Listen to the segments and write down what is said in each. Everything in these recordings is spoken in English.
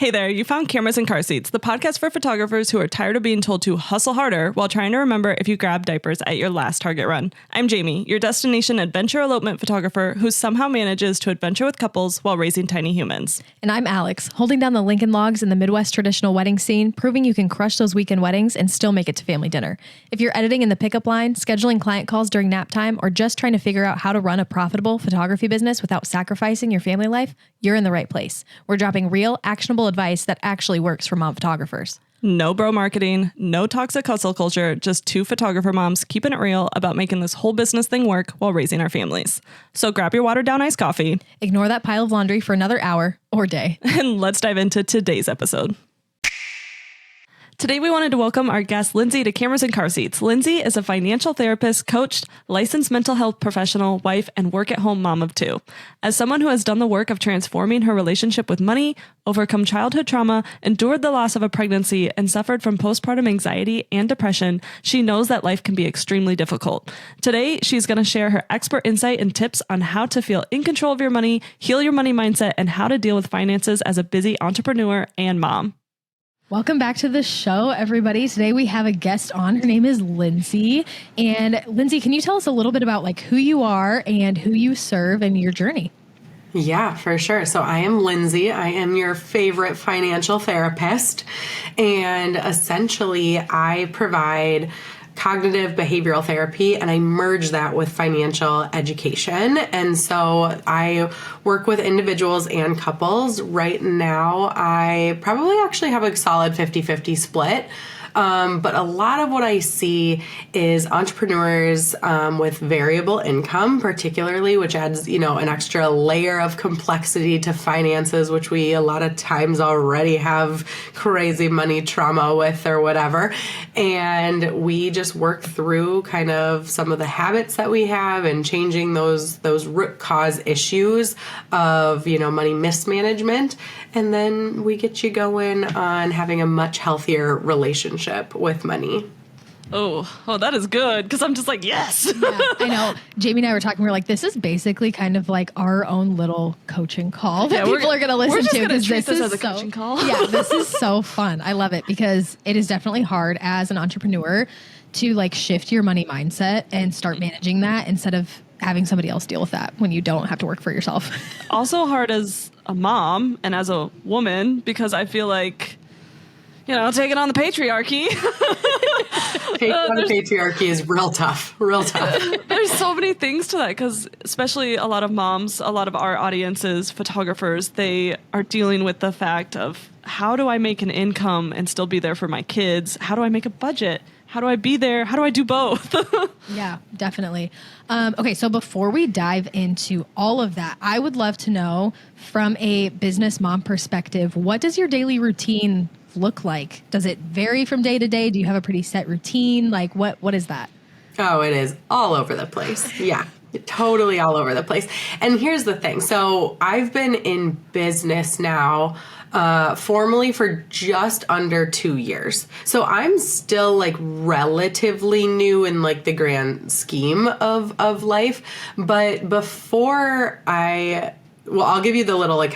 Hey there, you found Cameras and Car Seats, the podcast for photographers who are tired of being told to hustle harder while trying to remember if you grabbed diapers at your last Target run. I'm Jamie, your destination adventure elopement photographer who somehow manages to adventure with couples while raising tiny humans. And I'm Alex, holding down the Lincoln logs in the Midwest traditional wedding scene, proving you can crush those weekend weddings and still make it to family dinner. If you're editing in the pickup line, scheduling client calls during nap time, or just trying to figure out how to run a profitable photography business without sacrificing your family life, you're in the right place. We're dropping real, actionable advice that actually works for mom photographers. No bro marketing, no toxic hustle culture, just two photographer moms keeping it real about making this whole business thing work while raising our families. So grab your watered down iced coffee. Ignore that pile of laundry for another hour or day. And let's dive into today's episode. Today, we wanted to welcome our guest, Lindsey, to Cameras and Car Seats. Lindsey is a financial therapist, coach, licensed mental health professional, wife, and work-at-home mom of two. As someone who has done the work of transforming her relationship with money, overcome childhood trauma, endured the loss of a pregnancy, and suffered from postpartum anxiety and depression, she knows that life can be extremely difficult. Today, she's going to share her expert insight and tips on how to feel in control of your money, heal your money mindset, and how to deal with finances as a busy entrepreneur and mom. Welcome back to the show, everybody. Today we have a guest on. Her name is Lindsey. And Lindsey, can you tell us a little bit about who you are and who you serve and your journey? Yeah, for sure. So I am Lindsey. I am your favorite financial therapist. And essentially, I provide cognitive behavioral therapy, and I merge that with financial education. And so I work with individuals and couples. Right now, I probably actually have a solid 50-50 split. But a lot of what I see is entrepreneurs with variable income, particularly, which adds, an extra layer of complexity to finances, which we a lot of times already have crazy money trauma with or whatever. And we just work through kind of some of the habits that we have and changing those root cause issues of, money mismanagement. And then we get you going on having a much healthier relationship with money. Oh, that is good. Because I'm just like, yes. Yeah, I know. Jamie and I were talking. We were like, this is basically kind of like our own little coaching call that people are going to listen to. We're just going to treat this as a so, coaching call. Yeah, this is so fun. I love it because it is definitely hard as an entrepreneur to shift your money mindset and start managing that instead of having somebody else deal with that when you don't have to work for yourself. Also hard as a mom and as a woman because I feel like, taking on the patriarchy. Taking on the patriarchy is real tough. There's so many things to that because especially a lot of moms, a lot of our audiences, photographers, they are dealing with the fact of how do I make an income and still be there for my kids? How do I make a budget? How do I be there? How do I do both? Yeah, definitely. Okay, so before we dive into all of that, I would love to know from a business mom perspective, what does your daily routine look like? Does it vary from day to day? Do you have a pretty set routine? What is that? Oh, it is all over the place. Yeah. Totally all over the place. And here's the thing. So I've been in business now formally for just under 2 years. So I'm still relatively new in the grand scheme of life. But before I'll give you the little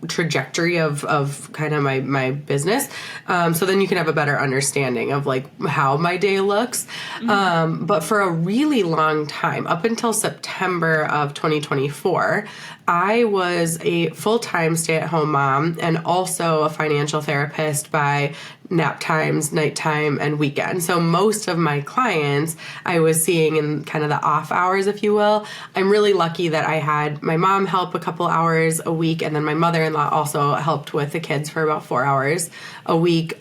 trajectory of kind of my business. So then you can have a better understanding of how my day looks. Mm-hmm. But for a really long time, up until September of 2024, I was a full-time stay-at-home mom and also a financial therapist by nap times, nighttime, and weekend. So most of my clients I was seeing in kind of the off hours, if you will. I'm really lucky that I had my mom help a couple hours a week, and then my mother-in-law also helped with the kids for about 4 hours a week,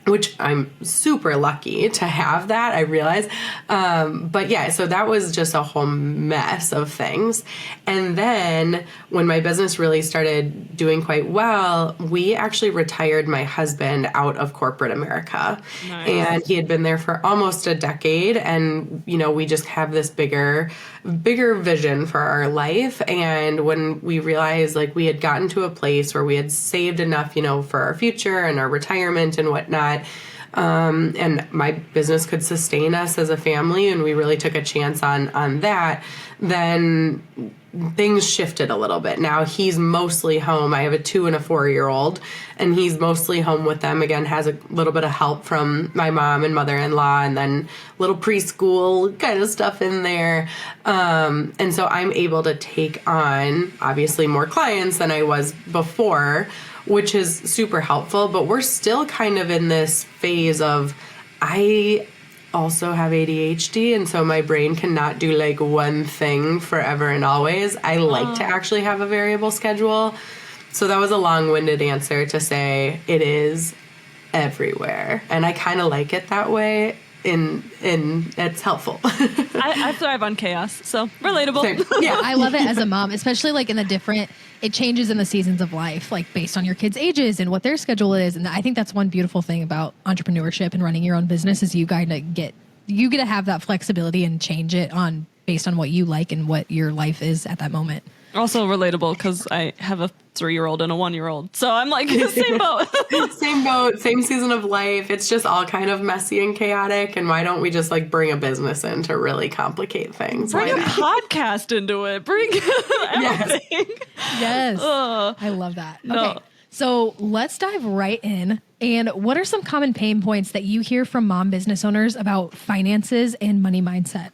which I'm super lucky to have that, I realize. But yeah, so that was just a whole mess of things. And then when my business really started doing quite well, we actually retired my husband out of corporate America. Nice. And he had been there for almost a decade. And, we just have this bigger vision for our life. And when we realized we had gotten to a place where we had saved enough, for our future and our retirement and whatnot, and my business could sustain us as a family, and we really took a chance on that, then things shifted a little bit. Now he's mostly home. I have a 2 and a 4-year-old, and he's mostly home with them. Again, has a little bit of help from my mom and mother-in-law, and then little preschool kind of stuff in there. And so I'm able to take on obviously more clients than I was before, which is super helpful. But we're still kind of in this phase of, I also have ADHD, and so my brain cannot do like one thing forever and always. I like to actually have a variable schedule. So that was a long-winded answer to say it is everywhere, and I kind of like it that way. In it's helpful. I thrive on chaos, so relatable. Same. Yeah, I love it as a mom, especially like in the different, it changes in the seasons of life, like based on your kids' ages and what their schedule is. And I think that's one beautiful thing about entrepreneurship and running your own business is you get to have that flexibility and change it on based on what you like and what your life is at that moment. Also relatable because I have a 3-year-old and a 1-year-old. So I'm like, same boat. Same boat, same season of life. It's just all kind of messy and chaotic. And why don't we just like bring a business in to really complicate things? Bring a podcast into it. Bring everything. Yes. I love that. No. Okay. So let's dive right in. And what are some common pain points that you hear from mom business owners about finances and money mindset?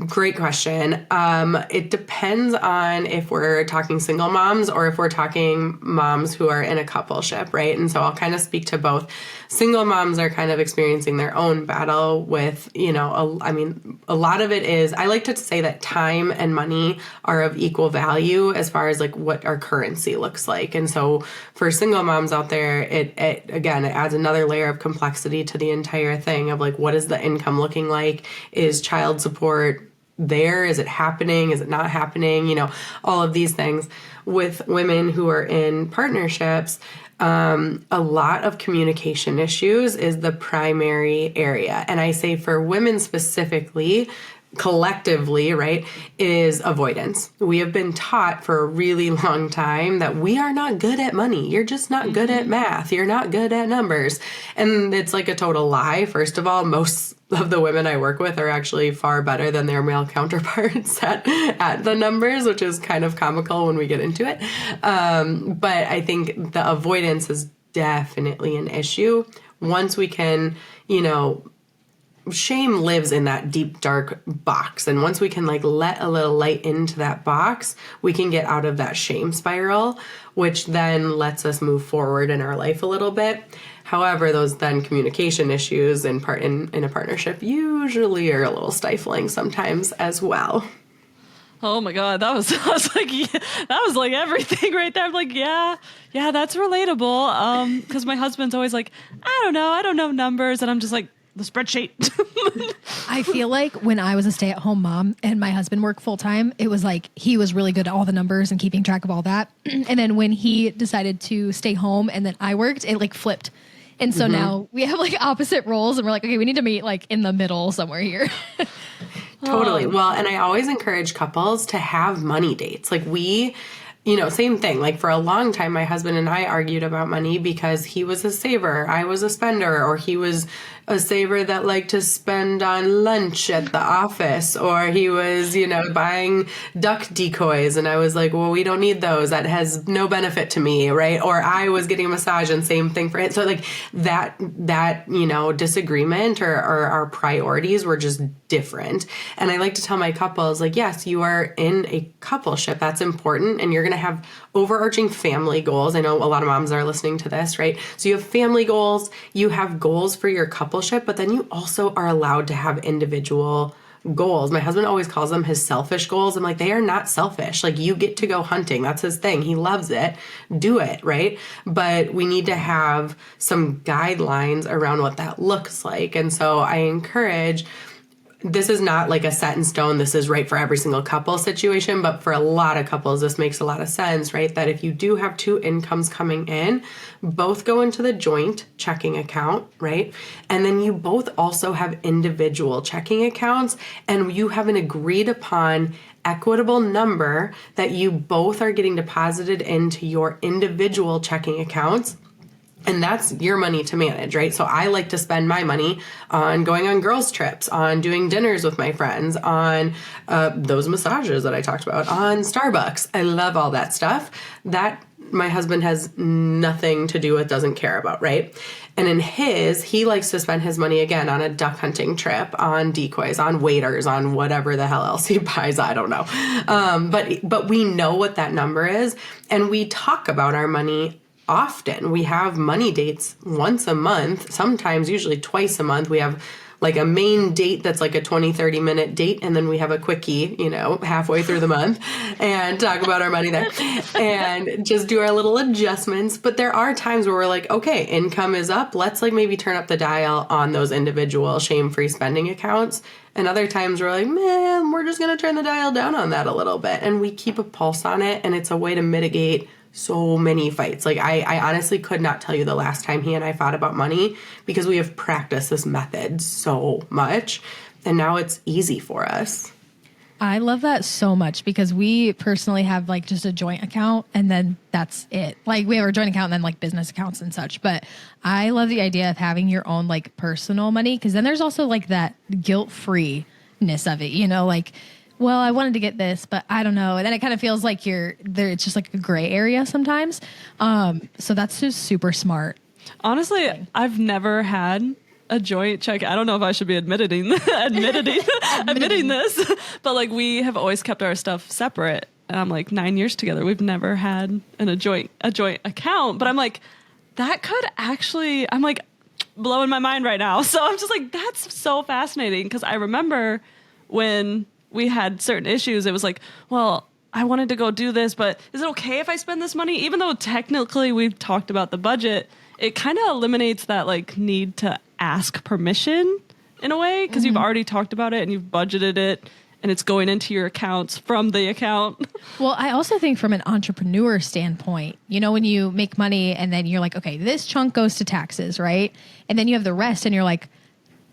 Great question. It depends on if we're talking single moms or if we're talking moms who are in a coupleship, right? And so I'll kind of speak to both. Single moms are kind of experiencing their own battle with, a lot of it is, I like to say that time and money are of equal value as far as like what our currency looks like. And so for single moms out there, it adds another layer of complexity to the entire thing of like, what is the income looking like? Is child support there? Is it happening? Is it not happening? All of these things. With women who are in partnerships, a lot of communication issues is the primary area. And I say for women specifically, collectively, right, is avoidance. We have been taught for a really long time that we are not good at money. You're just not good at math. You're not good at numbers. And it's like a total lie. First of all, most of the women I work with are actually far better than their male counterparts at the numbers, which is kind of comical when we get into it. But I think the avoidance is definitely an issue. Once we can, shame lives in that deep, dark box. And once we can like let a little light into that box, we can get out of that shame spiral, which then lets us move forward in our life a little bit. However, those then communication issues in a partnership usually are a little stifling sometimes as well. Oh my God, that was like everything right there. I'm like, yeah, that's relatable. Because my husband's always like, I don't know numbers, and I'm just like, the spreadsheet. I feel like when I was a stay-at-home mom and my husband worked full-time, it was like he was really good at all the numbers and keeping track of all that. And then when he decided to stay home and then I worked, it like flipped. And so now we have like opposite roles and we're like, okay, we need to meet like in the middle somewhere here. Totally. Well, and I always encourage couples to have money dates. Like same thing. Like for a long time, my husband and I argued about money because he was a saver, I was a spender, or he was a saver that liked to spend on lunch at the office, or he was, buying duck decoys. And I was like, well, we don't need those. That has no benefit to me, right? Or I was getting a massage and same thing for him. So like that disagreement or our priorities were just different. And I like to tell my couples, like, yes, you are in a coupleship. That's important. And you're going to have overarching family goals. I know a lot of moms are listening to this, right? So you have family goals, you have goals for your coupleship, but then you also are allowed to have individual goals. My husband always calls them his selfish goals. I'm like, they are not selfish. Like, you get to go hunting. That's his thing. He loves it. Do it, right? But we need to have some guidelines around what that looks like. And so I encourage, this is not like a set in stone, this is right for every single couple situation, but for a lot of couples, this makes a lot of sense, right? That if you do have two incomes coming in, both go into the joint checking account, right? And then you both also have individual checking accounts, and you have an agreed upon equitable number that you both are getting deposited into your individual checking accounts. And that's your money to manage, right? So I like to spend my money on going on girls' trips, on doing dinners with my friends, on those massages that I talked about, on Starbucks. I love all that stuff. That my husband has nothing to do with, doesn't care about, right? And in his, he likes to spend his money again on a duck hunting trip, on decoys, on waiters, on whatever the hell else he buys. I don't know. But we know what that number is, and we talk about our money often. We have money dates once a month, sometimes usually twice a month. We have like a main date that's like a 20-30 minute date, and then we have a quickie, halfway through the month, and talk about our money there and just do our little adjustments. But there are times where we're like, okay, income is up, let's like maybe turn up the dial on those individual shame-free spending accounts. And other times we're like, man, we're just going to turn the dial down on that a little bit. And we keep a pulse on it, and it's a way to mitigate so many fights. Like I honestly could not tell you the last time he and I fought about money, because we have practiced this method so much, and now it's easy for us. I love that so much, because we personally have like just a joint account, and then that's it. Like we have our joint account and then like business accounts and such. But I love the idea of having your own like personal money, because then there's also like that guilt-free-ness of it, like, well, I wanted to get this, but I don't know. And then it kind of feels like you're there. It's just like a gray area sometimes. So that's just super smart. Honestly, I've never had a joint check. I don't know if I should be admitting this, but like we have always kept our stuff separate. And I'm like 9 years together. We've never had a joint account, but I'm like, that could actually, I'm like blowing my mind right now. So I'm just like, that's so fascinating. Because I remember when we had certain issues, it was like, well, I wanted to go do this, but is it okay if I spend this money? Even though technically we've talked about the budget, it kind of eliminates that like need to ask permission in a way, because you've already talked about it and you've budgeted it, and it's going into your accounts from the account. Well, I also think from an entrepreneur standpoint, when you make money and then you're like, okay, this chunk goes to taxes, right? And then you have the rest and you're like,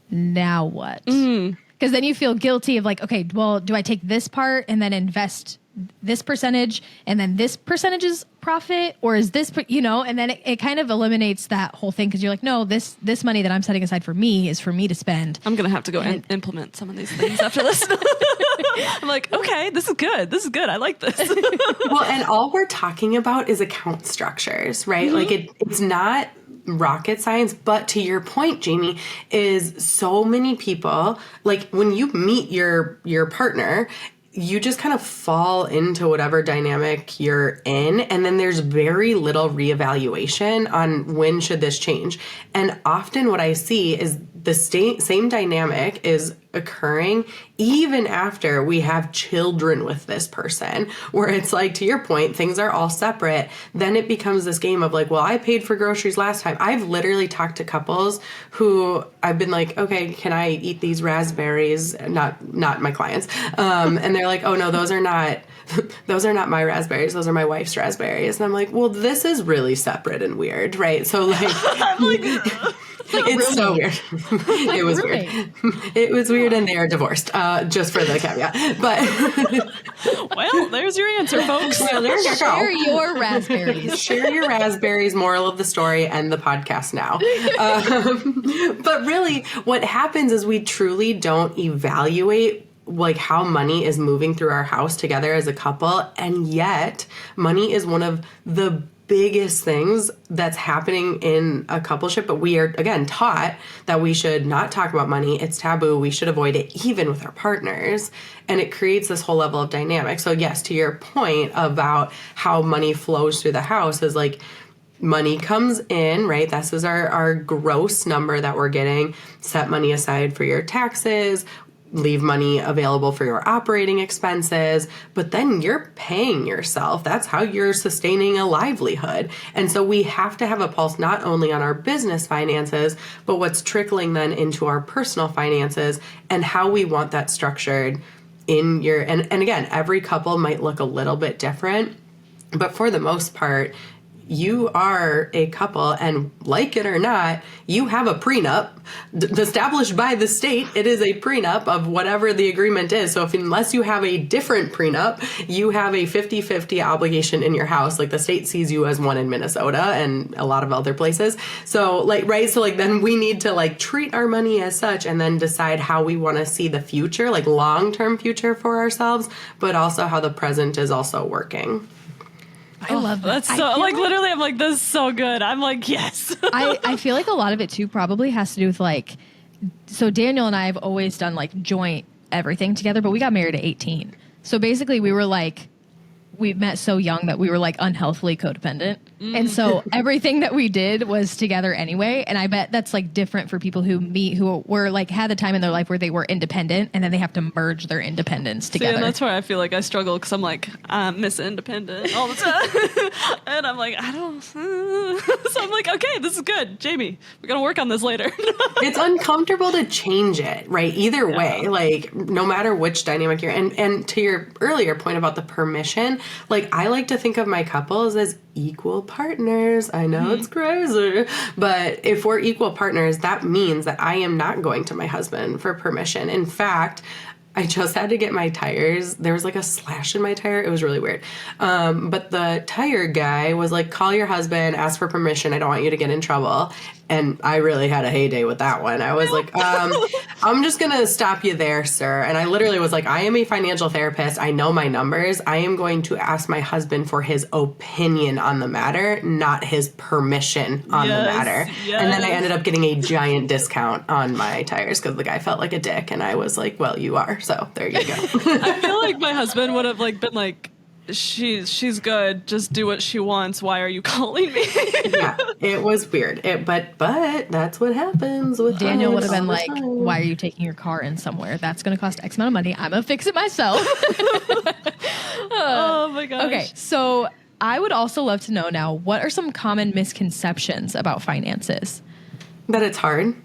now what? Because then you feel guilty of like, okay, well, do I take this part and then invest this percentage and then this percentage is profit, or is this, and then it kind of eliminates that whole thing, because you're like, no, this money that I'm setting aside for me is for me to spend. I'm going to have to go and implement some of these things after this. I'm like, okay, this is good. This is good. I like this. Well, and all we're talking about is account structures, right? Like it's not rocket science, but to your point, Jamie, is so many people, like when you meet your partner, you just kind of fall into whatever dynamic you're in, and then there's very little reevaluation on when should this change. And often what I see is the same dynamic is occurring even after we have children with this person, where it's like, to your point, things are all separate. Then it becomes this game of like, well, I paid for groceries last time. I've literally talked to couples who I've been like, okay, can I eat these raspberries? Not my clients. And they're like, oh no, those are not my raspberries. Those are my wife's raspberries. And I'm like, well, this is really separate and weird, right? So like, I'm like, it's so weird. It was weird. It was weird, and they are divorced, just for the caveat. But well, there's your answer, folks. Well, there you go. Share your raspberries. Share your raspberries, moral of the story, and the podcast now. But really, what happens is we truly don't evaluate like how money is moving through our house together as a couple, and yet money is one of the biggest things that's happening in a coupleship. But we are, again, taught that we should not talk about money. It's taboo. We should avoid it even with our partners. And it creates this whole level of dynamic. So yes, to your point about how money flows through the house, is like money comes in, right? This is our gross number that we're getting. Set money aside for your taxes, leave money available for your operating expenses, but then you're paying yourself. That's how you're sustaining a livelihood. And so we have to have a pulse not only on our business finances, but what's trickling then into our personal finances and how we want that structured in your, and again, every couple might look a little bit different, but for the most part, you are a couple, and like it or not, you have a prenup established by the state. It is a prenup of whatever the agreement is. So unless you have a different prenup, you have a 50-50 obligation in your house. Like the state sees you as one in Minnesota and a lot of other places. So like, right. So like, then we need to like treat our money as such and then decide how we want to see the future, like long-term future for ourselves, but also how the present is also working. I love that. That's so, like, literally, I'm like, this is so good. I'm like, yes. I feel like a lot of it, too, probably has to do with, like, so Daniel and I have always done, like, joint everything together, but we got married at 18. So basically, we were, like, we met so young that we were, like, unhealthily codependent. And so everything that we did was together anyway. And I bet that's, like, different for people who meet, who were, like, had the time in their life where they were independent, and then they have to merge their independence together. See, and that's where I feel like I struggle, because I'm like, I'm Miss Independent all the time. And I'm like, I don't. So I'm like, okay, this is good. Jamie, we're going to work on this later. It's uncomfortable to change it, right? Either way, like, no matter which dynamic you're in. And to your earlier point about the permission, like, I like to think of my couples as equal partners. I know it's crazy, but if we're equal partners, that means that I am not going to my husband for permission. In fact, I just had to get my tires. There was like a slash in my tire. It was really weird. But the tire guy was like, call your husband, ask for permission. I don't want you to get in trouble. And I really had a heyday with that one. I was like, I'm just going to stop you there, sir. And I literally was like, I am a financial therapist. I know my numbers. I am going to ask my husband for his opinion on the matter, not his permission on the matter. Yes. And then I ended up getting a giant discount on my tires because the guy felt like a dick. And I was like, well, you are. So there you go. I feel like my husband would have like been like, she's good. Just do what she wants. Why are you calling me? Yeah, it was weird. But that's what happens with Daniel us would have been all the like, time. why are you taking your car in somewhere? That's going to cost X amount of money. I'm going to fix it myself. Oh my gosh. Okay, so I would also love to know now, what are some common misconceptions about finances? That it's hard.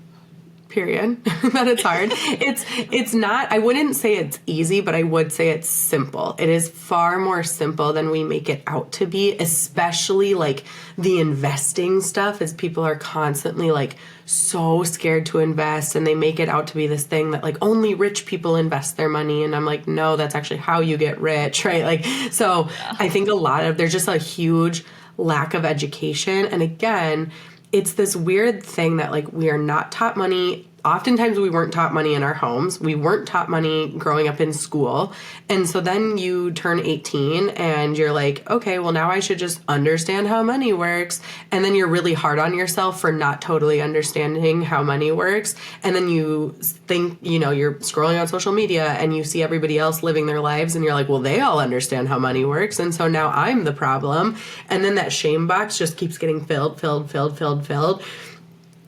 Period. That it's hard. It's not, I wouldn't say it's easy, but I would say it's simple. It is far more simple than we make it out to be, especially like the investing stuff, as people are constantly like so scared to invest, and they make it out to be this thing that like only rich people invest their money. And I'm like, no, that's actually how you get rich, right? Like, so I think there's just a huge lack of education. And again, it's this weird thing that like we are not taught money. Oftentimes we weren't taught money in our homes. We weren't taught money growing up in school. And so then you turn 18 and you're like, okay, well now I should just understand how money works. And then you're really hard on yourself for not totally understanding how money works. And then you think, you're scrolling on social media and you see everybody else living their lives and you're like, well, they all understand how money works. And so now I'm the problem. And then that shame box just keeps getting filled,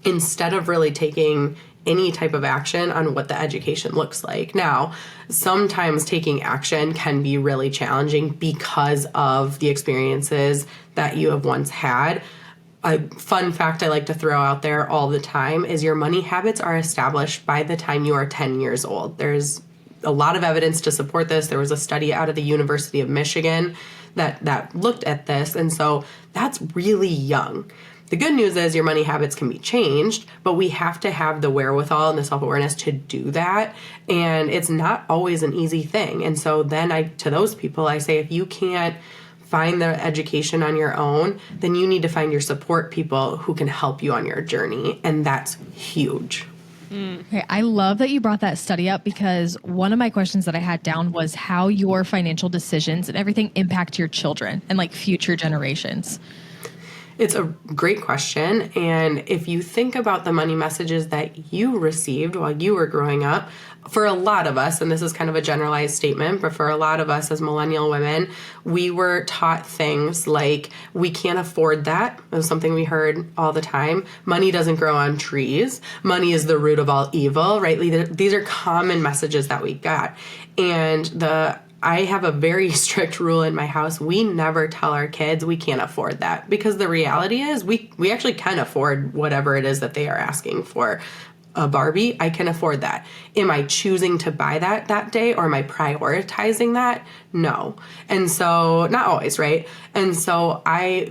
instead of really taking any type of action on what the education looks like. Now, sometimes taking action can be really challenging because of the experiences that you have once had. A fun fact I like to throw out there all the time is your money habits are established by the time you are 10 years old. There's a lot of evidence to support this. There was a study out of the University of Michigan that looked at this, and so that's really young. The good news is your money habits can be changed, but we have to have the wherewithal and the self-awareness to do that. And it's not always an easy thing. And so then to those people, I say, if you can't find the education on your own, then you need to find your support people who can help you on your journey. And that's huge. Okay, I love that you brought that study up, because one of my questions that I had down was how your financial decisions and everything impact your children and like future generations. It's a great question. And if you think about the money messages that you received while you were growing up, for a lot of us, and this is kind of a generalized statement, but for a lot of us as millennial women, we were taught things like, we can't afford that. It was something we heard all the time. Money doesn't grow on trees. Money is the root of all evil, right? These are common messages that we got. And I have a very strict rule in my house. We never tell our kids we can't afford that, because the reality is we actually can afford whatever it is that they are asking for. a Barbie, I can afford that. Am I choosing to buy that day, or am I prioritizing that? No. And so, not always, right? And so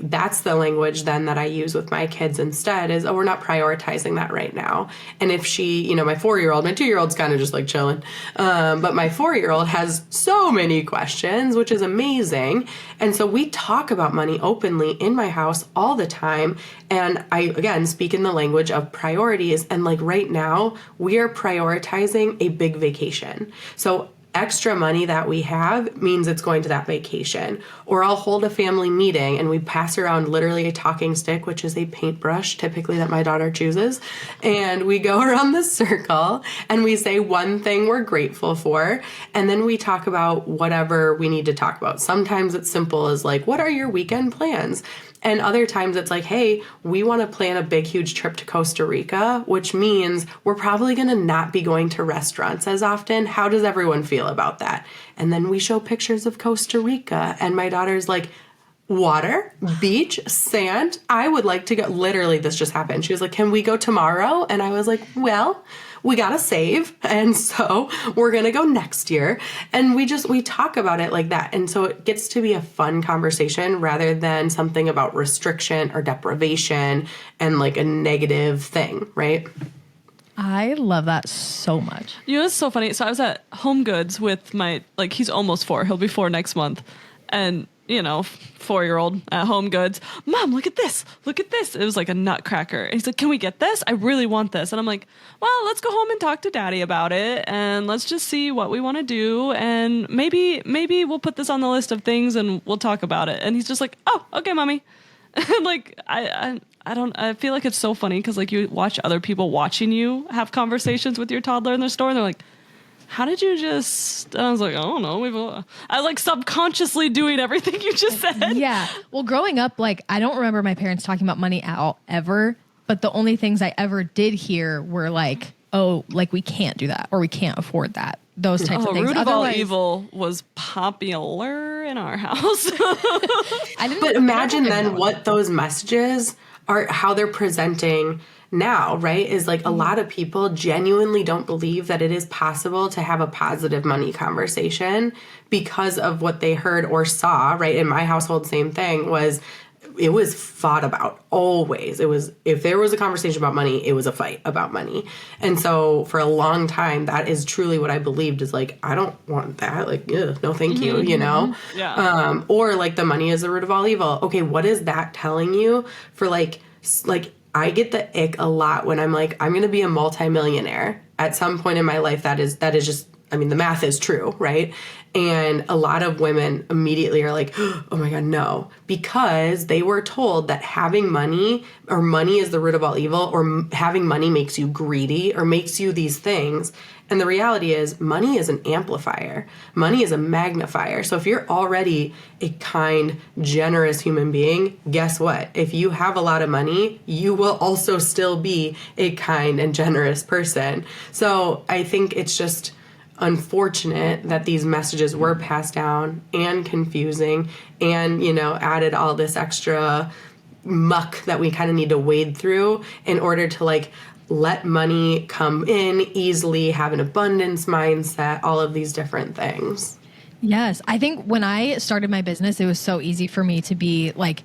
that's the language then that I use with my kids instead is, oh, we're not prioritizing that right now. And if she, my 4-year-old, my 2-year-old's kind of just like chilling. But my 4-year-old has so many questions, which is amazing. And so we talk about money openly in my house all the time. And I, again, speak in the language of priorities. And like right now, we are prioritizing a big vacation. So extra money that we have means it's going to that vacation. Or I'll hold a family meeting and we pass around literally a talking stick, which is a paintbrush typically that my daughter chooses. And we go around the circle and we say one thing we're grateful for. And then we talk about whatever we need to talk about. Sometimes it's simple as like, what are your weekend plans? And other times it's like, hey, we want to plan a big, huge trip to Costa Rica, which means we're probably going to not be going to restaurants as often. How does everyone feel about that? And then we show pictures of Costa Rica. And my daughter's like, water, beach, sand. I would like to go. Literally, this just happened. She was like, can we go tomorrow? And I was like, well, we got to save. And so we're going to go next year. And we talk about it like that. And so it gets to be a fun conversation rather than something about restriction or deprivation and like a negative thing, right? I love that so much. It's so funny. So I was at Home Goods with he's almost 4. He'll be 4 next month. And 4-year-old at Home Goods, Mom, look at this. Look at this. It was like a nutcracker. And he's like, can we get this? I really want this. And I'm like, well, let's go home and talk to Daddy about it. And let's just see what we want to do. And maybe we'll put this on the list of things and we'll talk about it. And he's just like, oh, okay, Mommy. Like, I feel like it's so funny because like you watch other people watching you have conversations with your toddler in the store and they're like, how did you just, and I was like, I don't know. I like subconsciously doing everything you just said. Yeah. Well, growing up, like, I don't remember my parents talking about money at all, ever. But the only things I ever did hear were like, oh, like we can't do that or we can't afford that. Those types of things. Root of all evil was popular in our house. But imagine then what those messages are, how they're presenting now, right? Is like a lot of people genuinely don't believe that it is possible to have a positive money conversation because of what they heard or saw, right? In my household, same thing it was fought about always. It was, if there was a conversation about money, it was a fight about money. And so for a long time, that is truly what I believed is like, I don't want that. Like, ugh, no, thank you, Yeah. Or like the money is the root of all evil. Okay. What is that telling you for like, I get the ick a lot when I'm like, I'm going to be a multimillionaire at some point in my life. That is just, I mean, the math is true, right? And a lot of women immediately are like, oh my God, no, because they were told that having money or money is the root of all evil or having money makes you greedy or makes you these things. And the reality is money is an amplifier. Money is a magnifier. So if you're already a kind, generous human being, guess what? If you have a lot of money, you will also still be a kind and generous person. So I think it's just unfortunate that these messages were passed down and confusing and, added all this extra muck that we kind of need to wade through in order to like let money come in easily, have an abundance mindset, all of these different things. Yes. I think when I started my business, it was so easy for me to be like,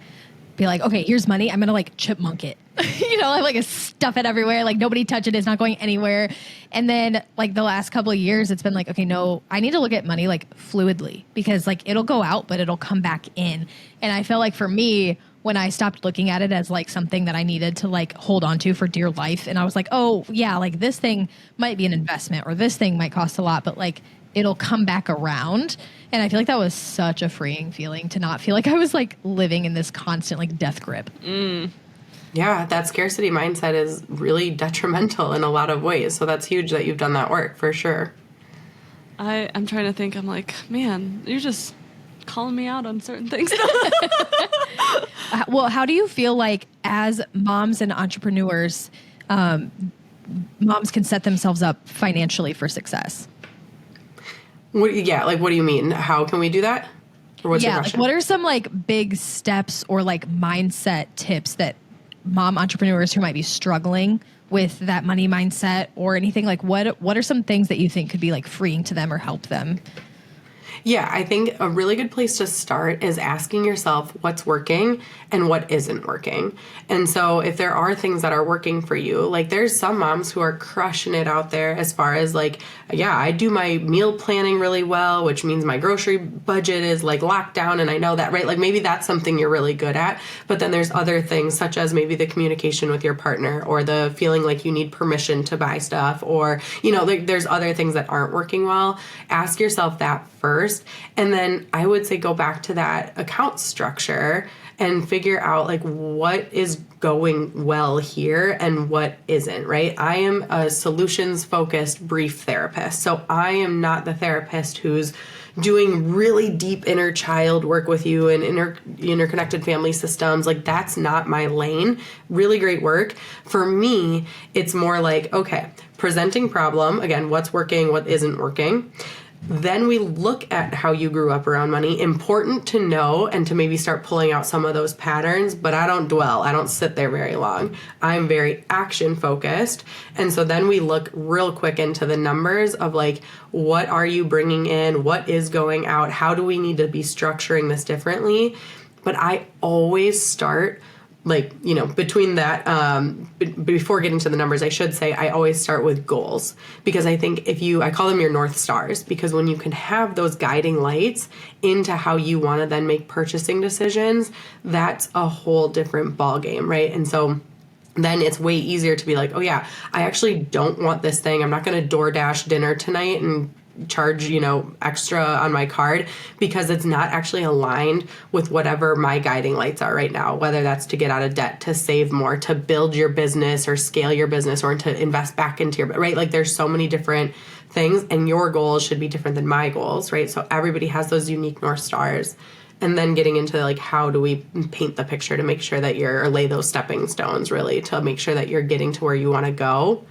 okay, here's money. I'm going to like chipmunk it. I'm like stuff it everywhere. Like nobody touch it. It's not going anywhere. And then like the last couple of years, it's been like, okay, no, I need to look at money like fluidly because like it'll go out, but it'll come back in. And I feel like for me, when I stopped looking at it as like something that I needed to like hold on to for dear life. And I was like, oh yeah, like this thing might be an investment or this thing might cost a lot, but like it'll come back around. And I feel like that was such a freeing feeling to not feel like I was like living in this constant like death grip. Yeah, that scarcity mindset is really detrimental in a lot of ways. So that's huge that you've done that work for sure. I'm trying to think. I'm like, man, you're just calling me out on certain things. Well, how do you feel like as moms and entrepreneurs, moms can set themselves up financially for success? What do you mean? How can we do that? Or what's your like question? what are some like big steps or like mindset tips that mom entrepreneurs who might be struggling with that money mindset or anything? Like what are some things that you think could be like freeing to them or help them? Yeah, I think a really good place to start is asking yourself what's working and what isn't working. And so if there are things that are working for you, like there's some moms who are crushing it out there as far as like, yeah, I do my meal planning really well, which means my grocery budget is like locked down and I know that, right? Like maybe that's something you're really good at. But then there's other things such as maybe the communication with your partner or the feeling like you need permission to buy stuff or, like there's other things that aren't working well. Ask yourself that first. And then I would say go back to that account structure and figure out like what is going well here and what isn't, right? I am a solutions focused brief therapist. So I am not the therapist who's doing really deep inner child work with you and interconnected family systems. Like that's not my lane. Really great work. For me, it's more like, okay, presenting problem, again, what's working, what isn't working. Then we look at how you grew up around money. Important to know and to maybe start pulling out some of those patterns, but I don't dwell. I don't sit there very long. I'm very action focused. And so then we look real quick into the numbers of like, what are you bringing in? What is going out? How do we need to be structuring this differently? But I always start between that, before getting to the numbers, I should say I always start with goals because I think I call them your North Stars, because when you can have those guiding lights into how you want to then make purchasing decisions, that's a whole different ball game, right? And so then it's way easier to be like, oh yeah, I actually don't want this thing. I'm not going to DoorDash dinner tonight and charge, extra on my card because it's not actually aligned with whatever my guiding lights are right now, whether that's to get out of debt, to save more, to build your business or scale your business or to invest back into your, right? Like there's so many different things and your goals should be different than my goals, right? So everybody has those unique North Stars. And then getting into like, how do we paint the picture to make sure that or lay those stepping stones really to make sure that you're getting to where you want to go.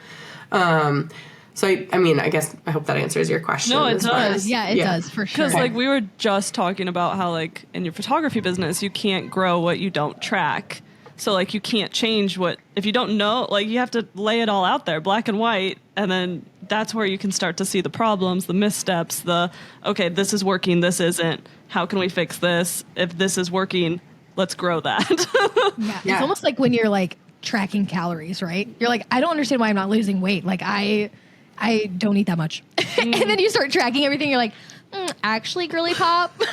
So, I guess I hope that answers your question. No, it does. Yeah, it does for sure. Because we were just talking about how in your photography business, you can't grow what you don't track. So you can't change if you don't know, you have to lay it all out there, black and white. And then that's where you can start to see the problems, the missteps, okay, this is working, this isn't. How can we fix this? If this is working, let's grow that. Yeah. It's almost like when you're tracking calories, right? You're like, I don't understand why I'm not losing weight. I don't eat that much. And then you start tracking everything. You're like, actually, girly pop. Look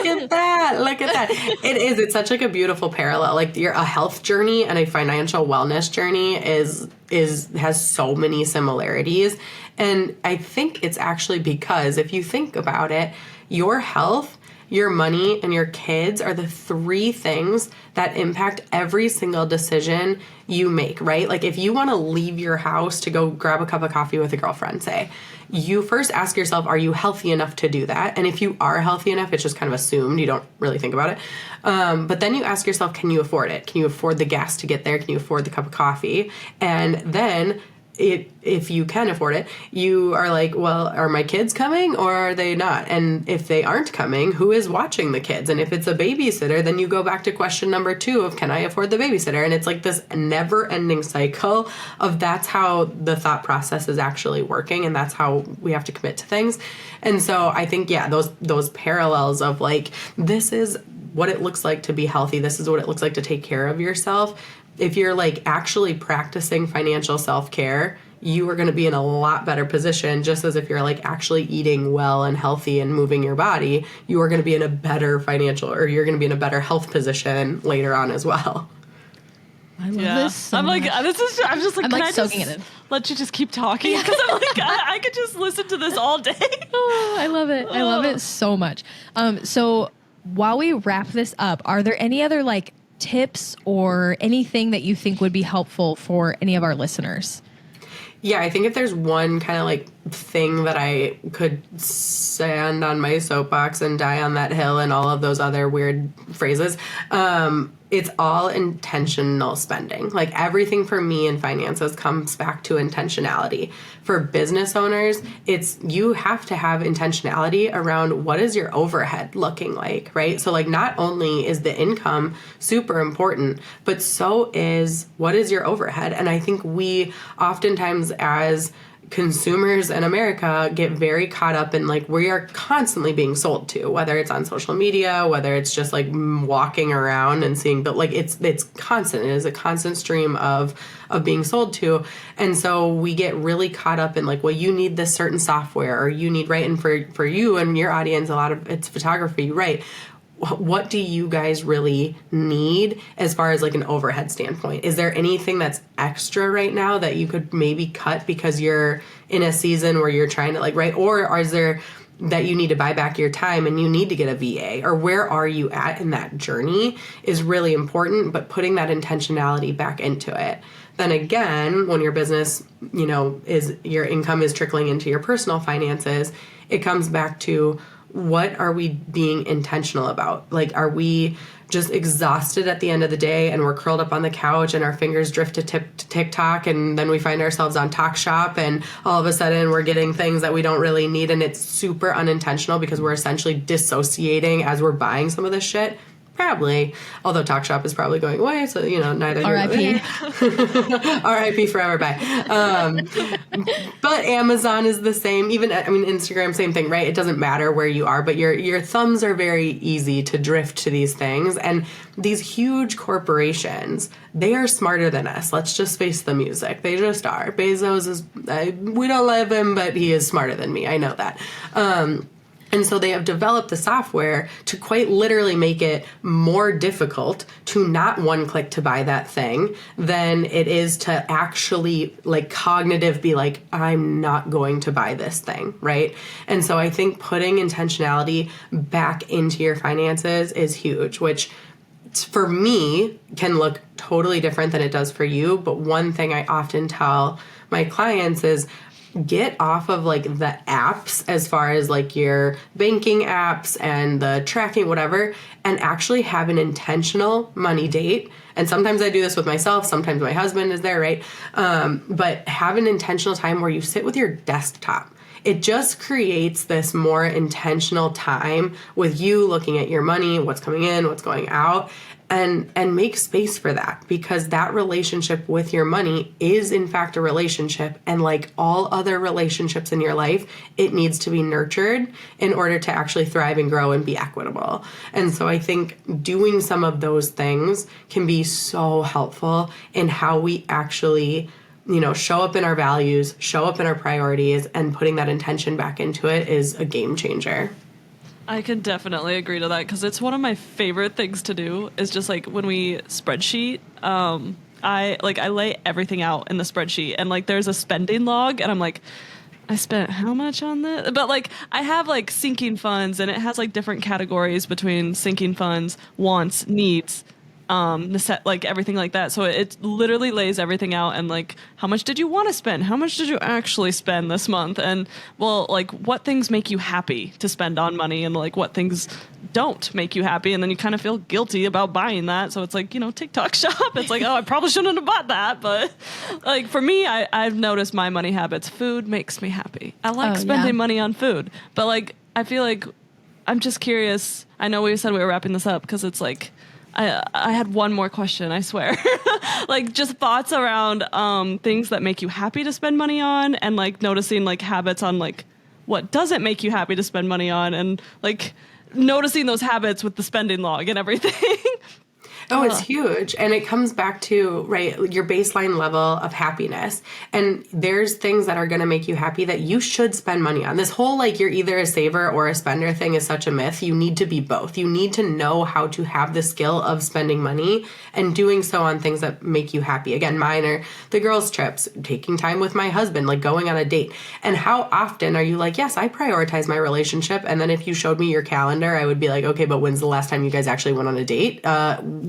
at that. It is. It's such a beautiful parallel. A health journey and a financial wellness journey has so many similarities. And I think it's actually because if you think about it, your health, your money, and your kids are the three things that impact every single decision you make, right? If you want to leave your house to go grab a cup of coffee with a girlfriend, say, you first ask yourself, are you healthy enough to do that? And if you are healthy enough, it's just kind of assumed. You don't really think about it. But then you ask yourself, can you afford it? Can you afford the gas to get there? Can you afford the cup of coffee? And then if you can afford it, you are like, well, are my kids coming or are they not? And if they aren't coming, who is watching the kids? And if it's a babysitter, then you go back to question number 2 of, can I afford the babysitter? And it's this never ending cycle of that's how the thought process is actually working. And that's how we have to commit to things. And so I think, those parallels of this is what it looks like to be healthy. This is what it looks like to take care of yourself. If you're actually practicing financial self-care, you are going to be in a lot better position, just as if you're actually eating well and healthy and moving your body, you are going to be in a better financial, or you're going to be in a better health position later on as well. I love this so much. I'm just I'm soaking it in. Let you just keep talking because I'm I could just listen to this all day. Oh, I love it. I love it so much. So while we wrap this up, are there any other tips or anything that you think would be helpful for any of our listeners? Yeah, I think if there's one kind of thing that I could stand on my soapbox and die on that hill and all of those other weird phrases. It's all intentional spending. Like everything for me in finances comes back to intentionality. For business owners, it's you have to have intentionality around what is your overhead looking like, right? So like not only is the income super important, but so is what is your overhead. And I think we oftentimes as consumers in America get very caught up in like we are constantly being sold to, whether it's on social media, whether it's just like walking around and seeing, but like it's constant. It is a constant stream of being sold to. And so we get really caught up in like, well, you need this certain software or you need, right? And for you and your audience, a lot of it's photography, right? What do you guys really need as far as like an overhead standpoint? Is there anything that's extra right now that you could maybe cut because you're in a season where you're trying to like, right? Or is there that you need to buy back your time and you need to get a VA? Or where are you at in that journey is really important, but putting that intentionality back into it. Then again, when your business, is your income is trickling into your personal finances, it comes back to what are we being intentional about? Like, are we just exhausted at the end of the day and we're curled up on the couch and our fingers drift to TikTok and then we find ourselves on Talk Shop and all of a sudden we're getting things that we don't really need and it's super unintentional because we're essentially dissociating as we're buying some of this shit? Probably. Although Talk Shop is probably going away, so, neither R.I.P. R.I.P. forever, bye. But Amazon is the same. Even, Instagram, same thing, right? It doesn't matter where you are, but your thumbs are very easy to drift to these things. And these huge corporations, they are smarter than us. Let's just face the music. They just are. Bezos is, we don't love him, but he is smarter than me. I know that. And so they have developed the software to quite literally make it more difficult to not one click to buy that thing than it is to actually like cognitive be like, I'm not going to buy this thing, right? And so I think putting intentionality back into your finances is huge, which for me can look totally different than it does for you. But one thing I often tell my clients is get off of like the apps as far as like your banking apps and the tracking, whatever, and actually have an intentional money date. And sometimes I do this with myself. Sometimes my husband is there, right? But have an intentional time where you sit with your desktop. It just creates this more intentional time with you looking at your money, what's coming in, what's going out, and make space for that, because that relationship with your money is in fact a relationship, and like all other relationships in your life, it needs to be nurtured in order to actually thrive and grow and be equitable. And so I think doing some of those things can be so helpful in how we actually show up in our values, show up in our priorities, and putting that intention back into it is a game changer. I can definitely agree to that because it's one of my favorite things to do is just like when we spreadsheet, I lay everything out in the spreadsheet and like there's a spending log and I'm like, I spent how much on this? But like I have like sinking funds and it has like different categories between sinking funds, wants, needs, like everything like that. So it literally lays everything out and like how much did you want to spend? How much did you actually spend this month? And well, like what things make you happy to spend on money and like what things don't make you happy, and then you kind of feel guilty about buying that. So it's like, TikTok shop. It's like, oh, I probably shouldn't have bought that. But like for me, I've noticed my money habits. Food makes me happy. I like spending money on food. But like I feel like I'm just curious. I know we said we were wrapping this up because it's like I had one more question, I swear. Like just thoughts around things that make you happy to spend money on, and like noticing like habits on like what doesn't make you happy to spend money on, and like noticing those habits with the spending log and everything. Oh, it's huge. And it comes back to, right, your baseline level of happiness. And there's things that are going to make you happy that you should spend money on. This whole, like, you're either a saver or a spender thing is such a myth. You need to be both. You need to know how to have the skill of spending money and doing so on things that make you happy. Again, mine are the girls' trips, taking time with my husband, like going on a date. And how often are you like, yes, I prioritize my relationship. And then if you showed me your calendar, I would be like, okay, but when's the last time you guys actually went on a date?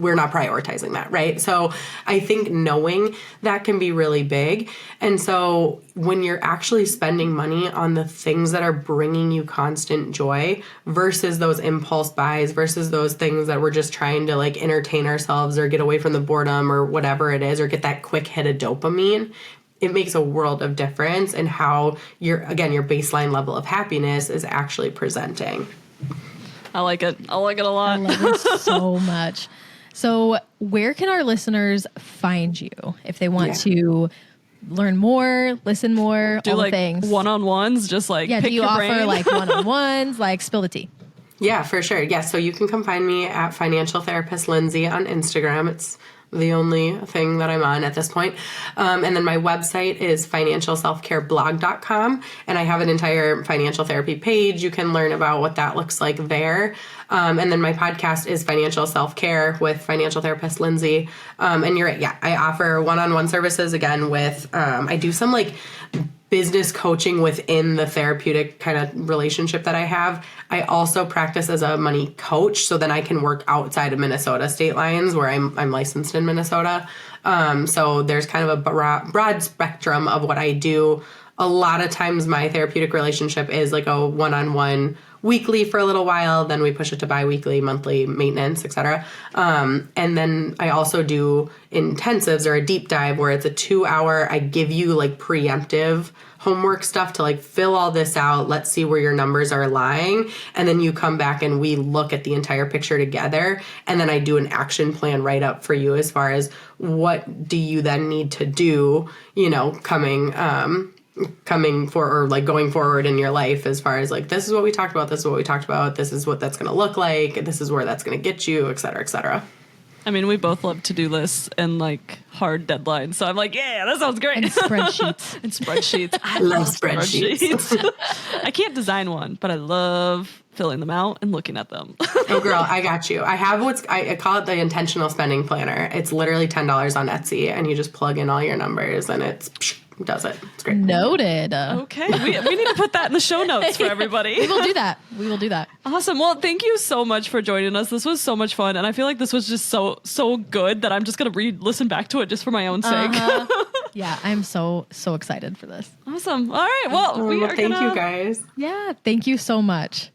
we're not prioritizing that, right? So I think knowing that can be really big. And so when you're actually spending money on the things that are bringing you constant joy versus those impulse buys versus those things that we're just trying to like entertain ourselves or get away from the boredom or whatever it is, or get that quick hit of dopamine, it makes a world of difference in how your baseline level of happiness is actually presenting. I like it. I like it a lot. I love it so much. So where can our listeners find you if they want to learn more, listen more, Do all like the things? One-on-ones, just like pick do you your offer brain? like one-on-ones, like spill the tea? Yeah, for sure. Yeah, so you can come find me at Financial Therapist Lindsey on Instagram. It's the only thing that I'm on at this point. And then my website is financialselfcareblog.com. And I have an entire financial therapy page. You can learn about what that looks like there. And then my podcast is Financial Self-Care with Financial Therapist Lindsey. And you're right. Yeah, I offer one-on-one services again with, I do some like business coaching within the therapeutic kind of relationship that I have. I also practice as a money coach, so then I can work outside of Minnesota state lines where I'm licensed in Minnesota. So there's kind of a broad spectrum of what I do. A lot of times my therapeutic relationship is like a one-on-one weekly for a little while, then we push it to bi-weekly, monthly maintenance, etc. And then I also do intensives or a deep dive where it's a 2-hour, I give you like preemptive homework stuff to like fill all this out. Let's see where your numbers are lying. And then you come back and we look at the entire picture together. And then I do an action plan right up for you as far as what do you then need to do, coming for, or like going forward in your life, as far as like, this is what we talked about, this is what we talked about, this is what that's going to look like, this is where that's going to get you, et cetera, et cetera. I mean, we both love to-do lists and like hard deadlines. So I'm like, yeah, that sounds great. And spreadsheets. I love spreadsheets. I can't design one, but I love filling them out and looking at them. Oh, girl, I got you. I have I call it the intentional spending planner. It's literally $10 on Etsy, and you just plug in all your numbers, and it does it. It's great. Noted. Okay, we need to put that in the show notes for everybody. We will do that. Awesome. Well, thank you so much for joining us. This was so much fun, and I feel like this was just so good that I'm just gonna listen back to it just for my own sake. Yeah, I'm so excited for this. Awesome. All right. Well, Thank you guys. Yeah, thank you so much.